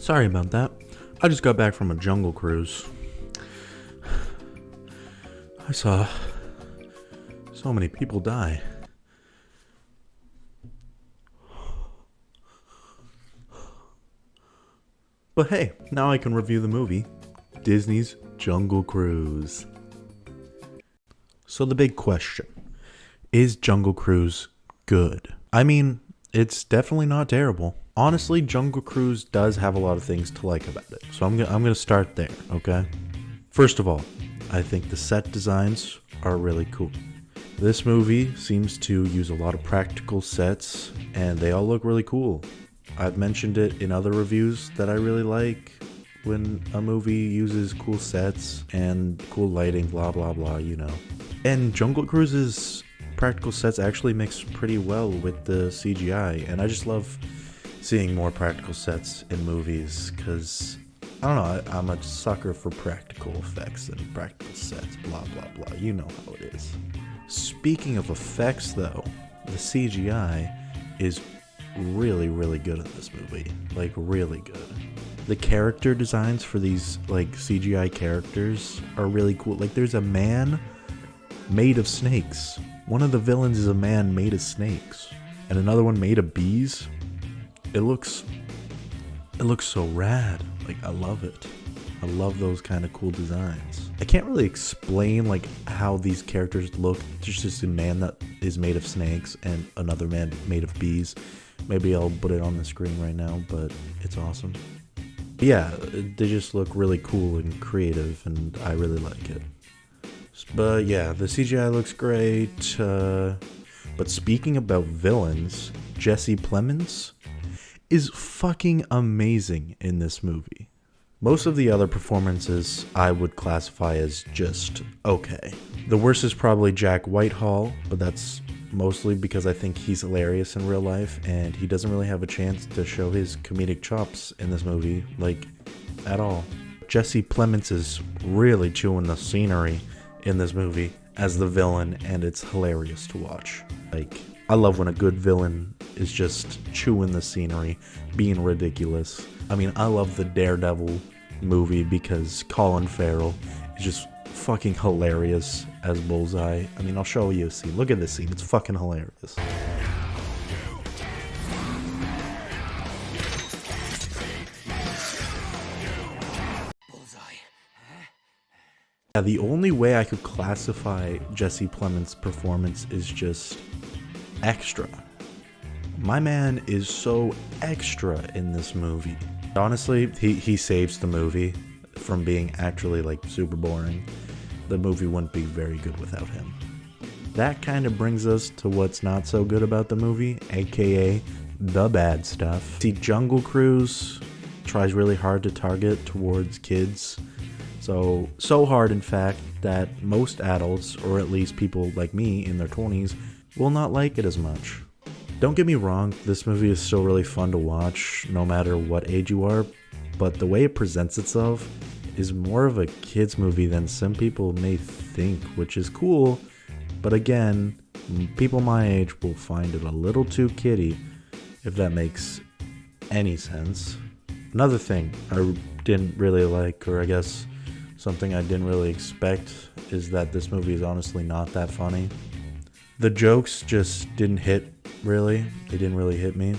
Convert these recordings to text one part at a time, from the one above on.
Sorry about that. I just got back from a jungle cruise. I saw so many people die. But hey, now I can review the movie, Disney's Jungle Cruise. So the big question, is Jungle Cruise good? I mean, it's definitely not terrible. Honestly, Jungle Cruise does have a lot of things to like about it. So I'm gonna start there, okay? First of all, I think the set designs are really cool. This movie seems to use a lot of practical sets, and they all look really cool. I've mentioned it in other reviews that I really like when a movie uses cool sets and cool lighting, blah blah blah, you know. And Jungle Cruise's practical sets actually mix pretty well with the CGI, and I just love seeing more practical sets in movies because, I don't know, I'm a sucker for practical effects and practical sets, blah blah blah, you know how it is. Speaking of effects though, the CGI is really good in this movie, like really good. The character designs for these like CGI characters are really cool. Like there's a man made of snakes. One of the villains is a man made of snakes, and another one made of bees. It looks so rad. Like I love it. I love those kind of cool designs. I can't really explain like how these characters look. There's just a man that is made of snakes and another man made of bees. Maybe I'll put it on the screen right now, but it's awesome. Yeah, they just look really cool and creative, and I really like it. But yeah, the CGI looks great. But speaking about villains, Jesse Plemons is fucking amazing in this movie. Most of the other performances I would classify as just okay. The worst is probably Jack Whitehall, but that's mostly because I think he's hilarious in real life, and he doesn't really have a chance to show his comedic chops in this movie, like, at all. Jesse Plemons is really chewing the scenery in this movie as the villain, and it's hilarious to watch. Like, I love when a good villain is just chewing the scenery, being ridiculous. I mean, I love the Daredevil movie because Colin Farrell is just fucking hilarious as Bullseye. I mean, I'll show you a scene. Look at this scene. It's fucking hilarious. Yeah, the only way I could classify Jesse Plemons' performance is just extra. My man is so extra in this movie. Honestly, he saves the movie from being actually like super boring. The movie wouldn't be very good without him. That kind of brings us to what's not so good about the movie, aka the bad stuff. See, Jungle Cruise tries really hard to target towards kids. So hard in fact that most adults, or at least people like me in their 20s, will not like it as much. Don't get me wrong, this movie is still really fun to watch no matter what age you are, but the way it presents itself is more of a kids movie than some people may think, which is cool, but again, people my age will find it a little too kiddie, if that makes any sense. Another thing I didn't really like, or I guess something I didn't really expect, is that this movie is honestly not that funny. The jokes just didn't hit, really. They didn't really hit me.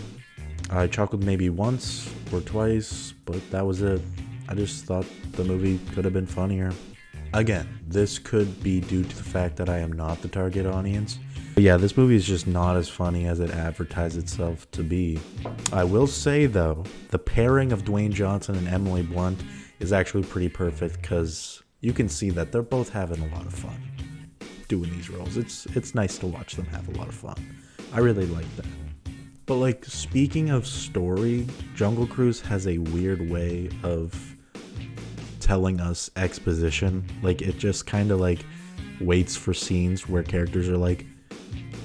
I chuckled maybe once or twice, but that was it. I just thought the movie could have been funnier. Again, this could be due to the fact that I am not the target audience. But yeah, this movie is just not as funny as it advertised itself to be. I will say though, the pairing of Dwayne Johnson and Emily Blunt is actually pretty perfect because you can see that they're both having a lot of fun doing these roles. It's nice to watch them have a lot of fun. I really like that. But like, speaking of story, Jungle Cruise has a weird way of telling us exposition. Like, it just kind of like waits for scenes where characters are like,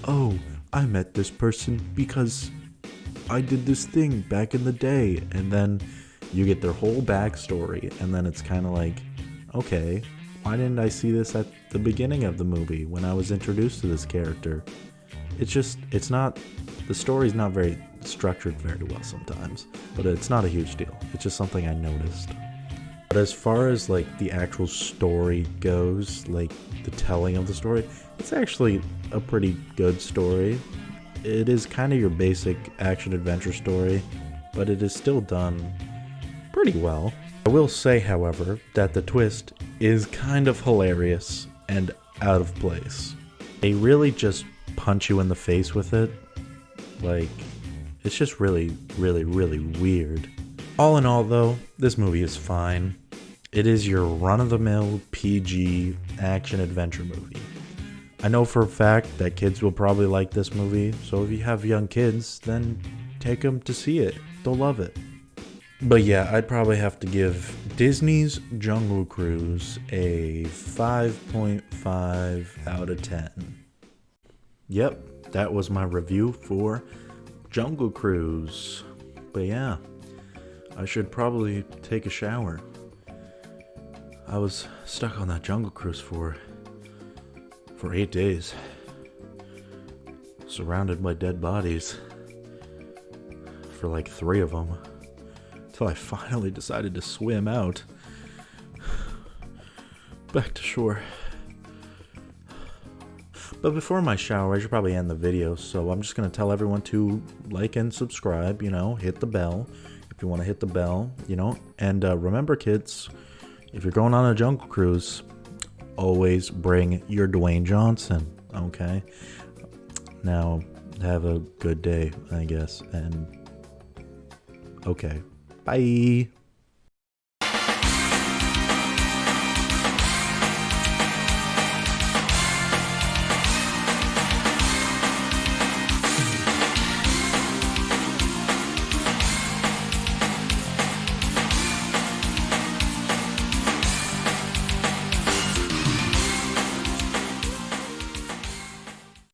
oh, I met this person because I did this thing back in the day, and then you get their whole backstory, and then it's kind of like, okay, why didn't I see this at the beginning of the movie when I was introduced to this character? It's not The story's not very structured very well sometimes, but it's not a huge deal. It's just something I noticed. But as far as like the actual story goes, like the telling of the story, it's actually a pretty good story. It is kind of your basic action adventure story, but it is still done pretty well. I will say, however, that the twist is kind of hilarious and out of place. They really just punch you in the face with it. Like, it's just really, really, really weird. All in all, though, this movie is fine. It is your run-of-the-mill PG action-adventure movie. I know for a fact that kids will probably like this movie, so if you have young kids, then take them to see it. They'll love it. But yeah, I'd probably have to give Disney's Jungle Cruise a 5.5 out of 10. Yep, that was my review for Jungle Cruise. But yeah, I should probably take a shower. I was stuck on that Jungle Cruise for 8 days, surrounded by dead bodies for like 3 of them, until I finally decided to swim out back to shore. But before my shower, I should probably end the video, so I'm just going to tell everyone to like and subscribe, hit the bell if you want to hit the bell, and remember, kids, if you're going on a Jungle Cruise, always bring your Dwayne Johnson, okay? Now, have a good day, I guess, and okay, bye!